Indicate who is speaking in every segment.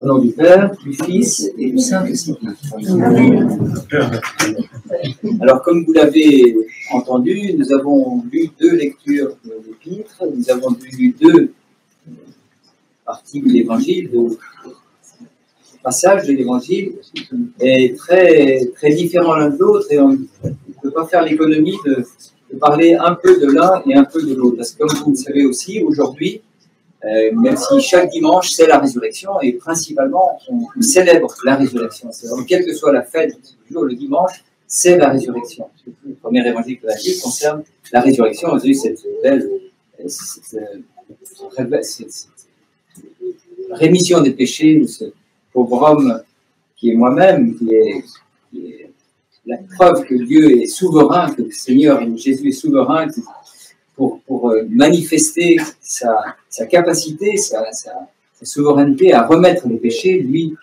Speaker 1: Au nom du Père, du Fils et du Saint-Esprit. Alors, comme vous l'avez entendu, nous avons lu 2 lectures de l'Épître, nous avons lu 2 parties de l'Évangile, 2 passages de l'Évangile, et très, très différents l'un de l'autre, et on ne peut pas faire l'économie de parler un peu de l'un et un peu de l'autre. Parce que comme vous le savez aussi, aujourd'hui, même si chaque dimanche c'est la résurrection, et principalement on célèbre la résurrection. C'est-à-dire, quelle que soit la fête, toujours le dimanche, c'est la résurrection. Le premier évangile de la Bible concerne la résurrection. Vous avez cette belle rémission des péchés de ce pauvre homme qui est moi-même, qui est la preuve que Dieu est souverain, que le Seigneur Jésus est souverain, pour manifester sa capacité, sa souveraineté à remettre les péchés, lui,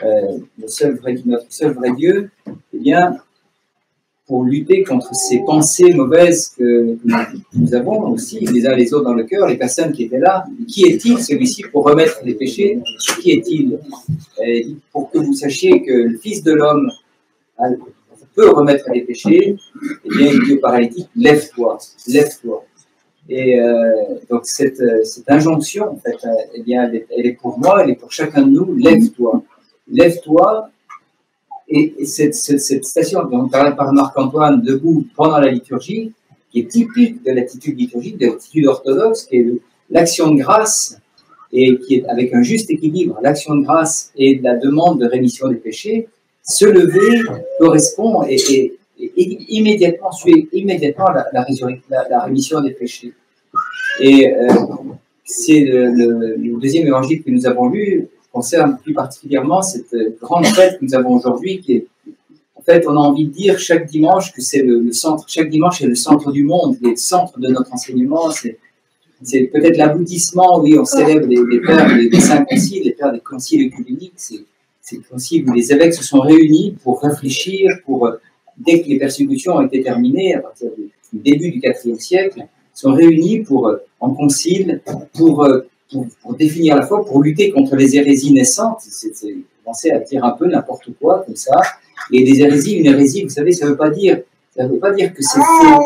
Speaker 1: notre seul vrai Dieu, eh bien, pour lutter contre ces pensées mauvaises que nous avons aussi, les uns les autres dans le cœur, les personnes qui étaient là. Qui est-il, celui-ci, pour remettre les péchés? Qui est-il? Pour que vous sachiez que le Fils de l'homme peut remettre les péchés, eh bien, il dit au paralytique, lève-toi, lève-toi. Et donc cette injonction, en fait, eh bien, elle est pour moi, elle est pour chacun de nous. Lève-toi, lève-toi. Et cette citation dont parlait par Marc-Antoine debout pendant la liturgie, qui est typique de l'attitude liturgique, de l'attitude orthodoxe, qui est l'action de grâce, et qui est avec un juste équilibre, l'action de grâce et la demande de rémission des péchés. Se lever correspond et immédiatement suit immédiatement la rémission des péchés. Et c'est le deuxième évangile que nous avons lu concerne plus particulièrement cette grande fête que nous avons aujourd'hui, qui est, en fait, on a envie de dire chaque dimanche que c'est le centre. Chaque dimanche est le centre du monde, le centre de notre enseignement. C'est peut-être l'aboutissement. Oui, on célèbre les pères des 5 conciles, les pères des conciles œcuméniques. C'est le concile où les évêques se sont réunis pour réfléchir, dès que les persécutions ont été terminées, à partir du début du IVe siècle, sont réunis en concile pour définir la foi, pour lutter contre les hérésies naissantes. C'est commencer à dire un peu n'importe quoi, comme ça. Et des hérésies, une hérésie, vous savez, ça veut pas dire que c'est faux.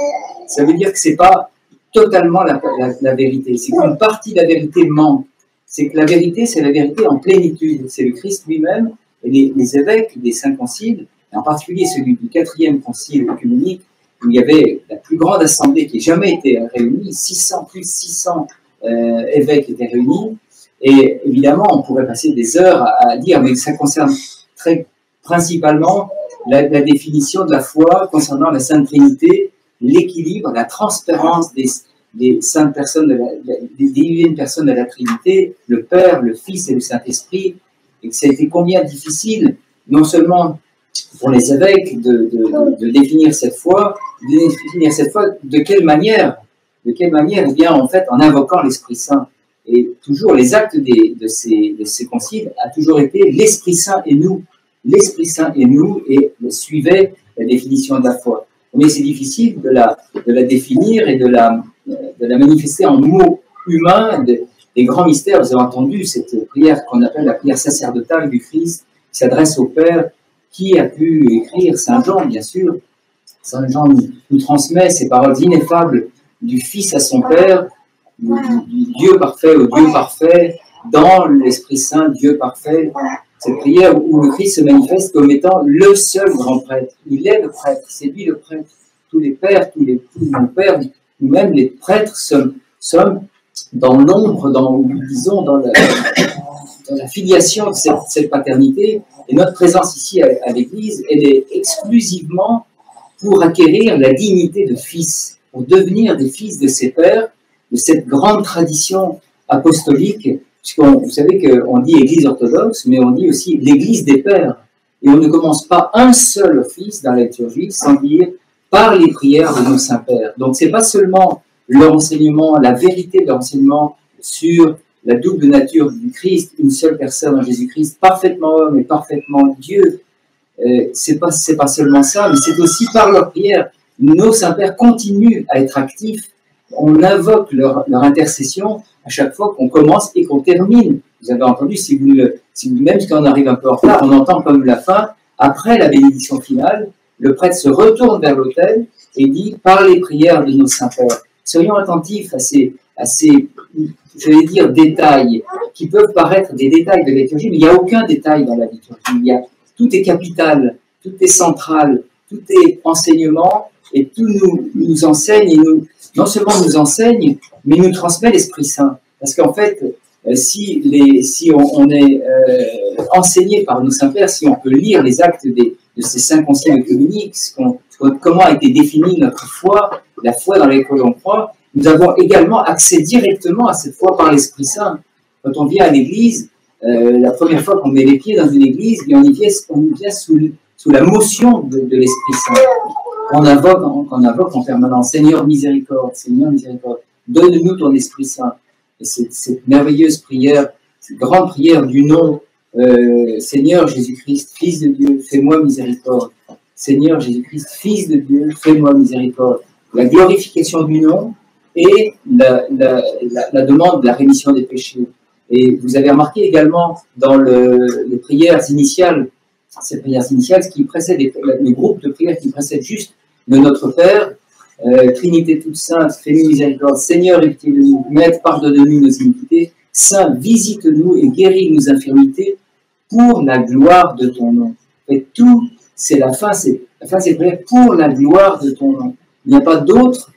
Speaker 1: Ça veut dire que c'est pas totalement la vérité. C'est qu'une partie de la vérité manque. C'est que la vérité, c'est la vérité en plénitude. C'est le Christ lui-même et les évêques des 5 conciles, et en particulier celui du 4e concile œcuménique, où il y avait la plus grande assemblée qui ait jamais été réunie, plus de 600 évêques étaient réunis. Et évidemment, on pourrait passer des heures à dire, mais ça concerne très principalement la définition de la foi concernant la Sainte Trinité, l'équilibre, la transparence des saintes personnes, des divines personnes de la Trinité, le Père, le Fils et le Saint-Esprit, et que ça a été combien difficile, non seulement pour les évêques de définir cette foi, de quelle manière, eh bien, en fait, en invoquant l'Esprit Saint. Et toujours, les actes de ces conciles a toujours été l'Esprit Saint et nous, et suivait la définition de la foi. Mais c'est difficile de la définir et de la manifester en mots humains, des grands mystères. Vous avez entendu cette prière qu'on appelle la prière sacerdotale du Christ, qui s'adresse au Père. Qui a pu écrire? Saint Jean, bien sûr. Saint Jean nous transmet ces paroles ineffables du Fils à son Père, du Dieu parfait au Dieu parfait, dans l'Esprit Saint, Dieu parfait. Cette prière où le Christ se manifeste comme étant le seul grand prêtre. Il est le prêtre, c'est lui le prêtre. Tous les pères, tous nos pères, nous-mêmes les prêtres sommes dans l'ombre, disons, dans la filiation de cette paternité. Et notre présence ici à l'Église, elle est exclusivement pour acquérir la dignité de fils, pour devenir des fils de ses pères, de cette grande tradition apostolique, puisque vous savez qu'on dit Église orthodoxe, mais on dit aussi l'Église des pères. Et on ne commence pas un seul office dans la liturgie sans dire par les prières de nos saints pères. Donc c'est pas seulement leur enseignement, la vérité de leur enseignement sur la double nature du Christ, une seule personne en Jésus-Christ, parfaitement homme et parfaitement Dieu. C'est pas seulement ça, mais c'est aussi par leur prière. Nos saints-pères continuent à être actifs. On invoque leur intercession à chaque fois qu'on commence et qu'on termine vous avez entendu, même quand on arrive un peu en retard, on entend comme la fin, après la bénédiction finale, le prêtre se retourne vers l'autel et dit « Par les prières de nos saints pères ». Soyons attentifs à ces, je vais dire, détails qui peuvent paraître des détails de la liturgie, mais il n'y a aucun détail dans la liturgie. Tout est capital, tout est central, tout est enseignement, et tout nous enseigne, et non seulement nous enseigne, mais nous transmet l'Esprit Saint. Parce qu'en fait, si on est enseigné par nos saints-pères, si on peut lire les actes de ces 5 conciles œcuméniques, comment a été définie notre foi, la foi dans laquelle on croit, nous avons également accès directement à cette foi par l'Esprit Saint. Quand on vient à l'église, la première fois qu'on met les pieds dans une église, on y vient sous la motion de l'Esprit Saint. On invoque en permanence, Seigneur miséricorde, donne-nous ton Esprit Saint. Et cette merveilleuse prière, cette grande prière du nom, Seigneur Jésus-Christ, Fils de Dieu, fais-moi miséricorde. Seigneur Jésus-Christ, Fils de Dieu, fais-moi miséricorde. La glorification du nom et la demande de la rémission des péchés. Et vous avez remarqué également dans les prières initiales, ces prières initiales, ce qui précède le groupe de prières qui précède juste de notre Père, Trinité toute sainte, fais-nous miséricorde, Seigneur, évitez de nous, Maître, pardonne-nous nos iniquités, Saint, visite-nous et guéris nos infirmités pour la gloire de ton nom. Et tout, c'est la fin, c'est prière pour la gloire de ton nom. Il n'y a pas d'autre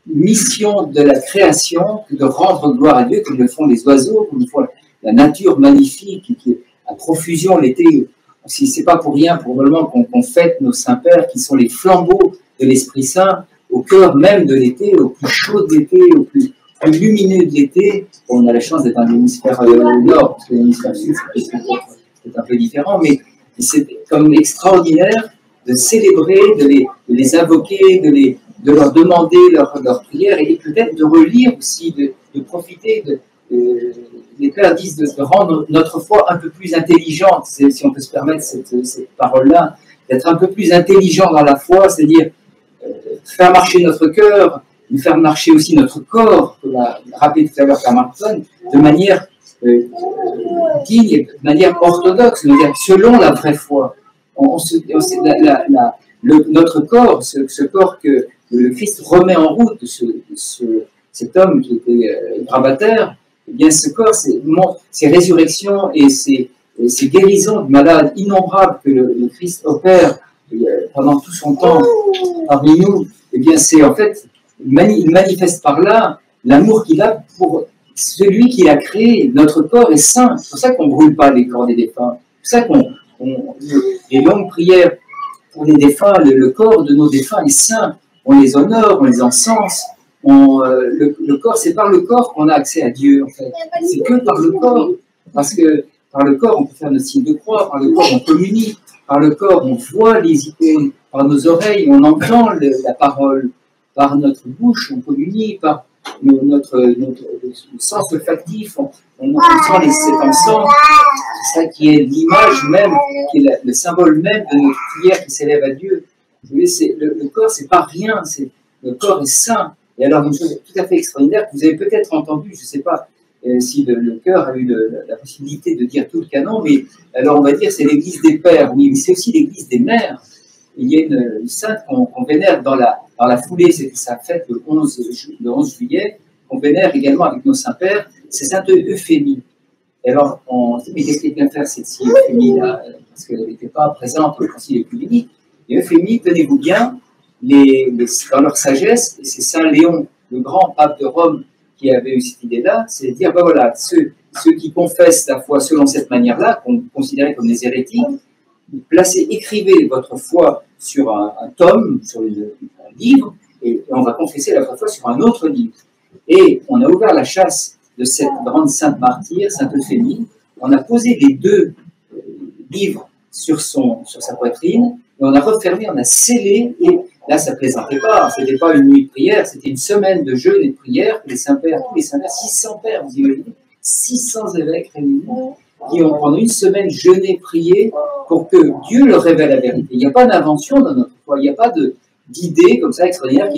Speaker 1: mission de la création que de rendre gloire à Dieu, comme le font les oiseaux, comme le font la nature magnifique qui à profusion l'été. Si c'est pas pour rien, probablement qu'on fête nos saints-pères qui sont les flambeaux de l'Esprit Saint au cœur même de l'été, au plus chaud de l'été, au plus lumineux de l'été. Bon, on a la chance d'être dans l'hémisphère nord, parce que l'hémisphère sud, c'est un peu différent, mais c'est comme extraordinaire de célébrer, de les invoquer, de leur demander leur prière, et peut-être de relire aussi, de profiter les pères disent de rendre notre foi un peu plus intelligente, si on peut se permettre cette parole-là, d'être un peu plus intelligent dans la foi, c'est-à-dire faire marcher notre cœur, faire marcher aussi notre corps, comme l'a rappelé tout à l'heure Père Martin, de manière digne, de manière orthodoxe, de manière selon la vraie foi. Notre corps, ce corps que le Christ remet en route, cet homme qui était grabataire, eh bien ce corps, ces résurrections et ces guérisons de malades innombrables que le Christ opère pendant tout son temps parmi nous, eh bien c'est en fait, il manifeste par là l'amour qu'il a pour celui qui l'a créé. Notre corps est saint, c'est pour ça qu'on ne brûle pas les corps des défunts, c'est pour ça les longues prières pour les défunts, le corps de nos défunts est saint, on les honore, on les encense. Le corps, c'est par le corps qu'on a accès à Dieu, en fait. C'est que par le corps. Parce que par le corps, on peut faire notre signe de croix, par le corps, on communie, par le corps, on voit les icônes, par nos oreilles, on entend la parole, par notre bouche, on communie, par notre sens olfactif, on sent cet encens. C'est ça qui est l'image même, qui est le symbole même de notre prière qui s'élève à Dieu. Vous voyez, le corps, c'est pas rien, le corps est saint. Et alors, une chose tout à fait extraordinaire que vous avez peut-être entendu, je ne sais pas si le chœur a eu la possibilité de dire tout le canon, mais alors on va dire c'est l'église des pères, oui, mais c'est aussi l'église des mères. Il y a une sainte qu'on vénère dans la foulée, c'est sa fête le 11 juillet, qu'on vénère également avec nos saints-pères, c'est sainte Euphémie. Et alors, on se dit, mais qu'est-ce qu'elle vient faire cette Euphémie-là, parce qu'elle n'était pas présente au concile œcuménique. Et Euphémie, tenez-vous bien, dans leur sagesse, et c'est Saint Léon, le grand pape de Rome, qui avait eu cette idée-là, c'est de dire, ben voilà, ceux qui confessent la foi selon cette manière-là, qu'on considérait comme des hérétiques, écrivez votre foi sur un tome, sur un livre, et on va confesser la foi sur un autre livre. Et on a ouvert la chasse de cette grande sainte martyre, Sainte Euphémie, on a posé les 2 livres sur sa poitrine, et on a refermé, on a scellé, et là, ça ne plaisantait pas, ce n'était pas une nuit de prière, c'était une semaine de jeûne et de prière, que les saints-pères, tous les saints-pères, 600 pères, vous imaginez, 600 évêques réunis, qui ont pendant une semaine jeûné, prié, pour que Dieu leur révèle la vérité. Il n'y a pas d'invention dans notre foi, il n'y a pas d'idée comme ça extraordinaire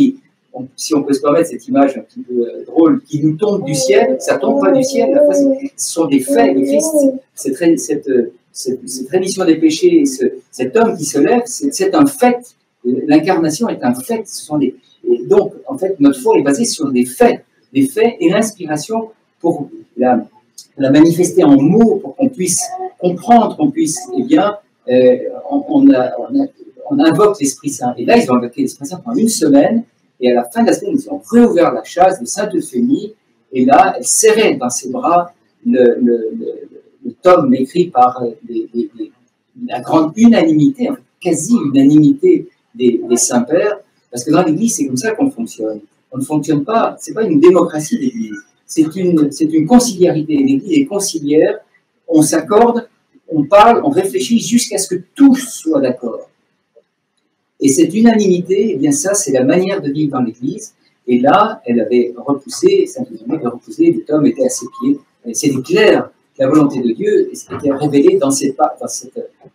Speaker 1: si on peut se permettre cette image un petit peu drôle, qui nous tombe du ciel, ça ne tombe pas du ciel, la fois, ce sont des faits de Christ. Cette rémission des péchés, cet homme qui se lève, c'est un fait. L'incarnation est un fait. Et donc, en fait, notre foi est basée sur des faits et l'inspiration pour la manifester en mots, pour qu'on puisse comprendre, qu'on puisse, eh bien, on invoque l'Esprit Saint. Et là, ils ont invoqué l'Esprit Saint pendant une semaine, et à la fin de la semaine, ils ont réouvert la chasse de Sainte-Euphémie, et là, elle serrait dans ses bras le tome écrit par la grande unanimité, quasi-unanimité des Saints-Pères, parce que dans l'Église, c'est comme ça qu'on fonctionne. On ne fonctionne pas, c'est pas une démocratie d'Église, c'est une conciliarité. L'Église est conciliaire, on s'accorde, on parle, on réfléchit jusqu'à ce que tous soient d'accord. Et cette unanimité, eh bien ça, c'est la manière de vivre dans l'Église. Et là, elle avait repoussé, Sainte-Euphémie avait repoussé, les tomes étaient à ses pieds. C'était clair que la volonté de Dieu était révélée dans cette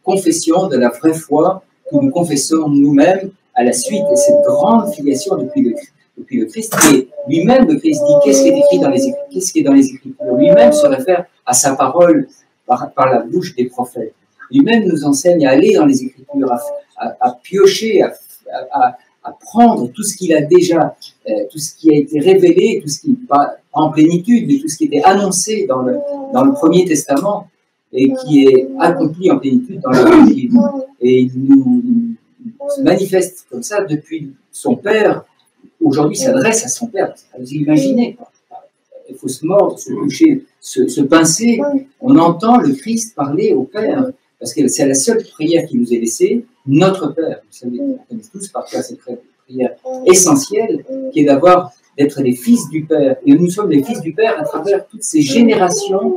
Speaker 1: confession de la vraie foi que nous confessons nous-mêmes à la suite de cette grande filiation depuis le Christ. Et lui-même, le Christ dit qu'est-ce qui est écrit dans les Écritures, qu'est-ce qui est dans les Écritures. Lui-même se réfère à sa parole par la bouche des prophètes. Lui-même nous enseigne à aller dans les Écritures, à piocher, à prendre tout ce qu'il a déjà, tout ce qui a été révélé, tout ce qui n'est pas en plénitude, mais tout ce qui était annoncé dans le Premier Testament et qui est accompli en plénitude dans l'Évangile. Et il nous se manifeste comme ça depuis son Père. Aujourd'hui, il s'adresse à son Père. Vous imaginez, il faut se mordre, se toucher, se pincer. On entend le Christ parler au Père, parce que c'est la seule prière qui nous est laissée, notre Père. Vous savez, on connaît tous par cœur cette prière essentielle, qui est d'être les fils du Père. Et nous sommes les fils du Père à travers toutes ces générations,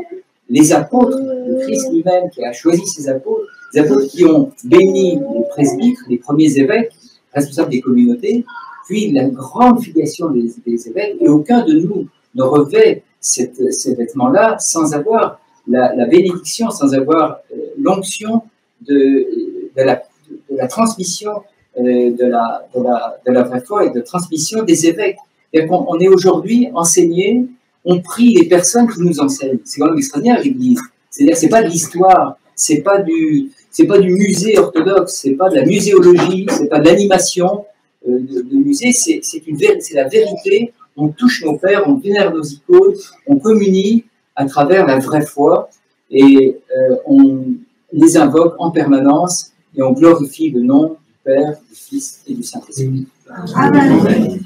Speaker 1: les apôtres, le Christ lui-même qui a choisi ses apôtres, les apôtres qui ont béni les presbytres, les premiers évêques, responsables des communautés, puis la grande filiation des évêques, et aucun de nous ne revêt ces vêtements-là sans avoir la bénédiction, sans avoir l'onction de la transmission de la vraie foi et de transmission des évêques. Et on est aujourd'hui enseigné, on prie les personnes qui nous enseignent. C'est quand même extraordinaire, l'Église. C'est-à-dire, c'est pas de l'histoire, c'est pas du musée orthodoxe, c'est pas de la muséologie, c'est pas de l'animation de musée, c'est la vérité. On touche nos pères, on vénère nos icônes, on communie à travers la vraie foi et on les invoque en permanence et on glorifie le nom du Père, du Fils et du Saint-Esprit. Amen.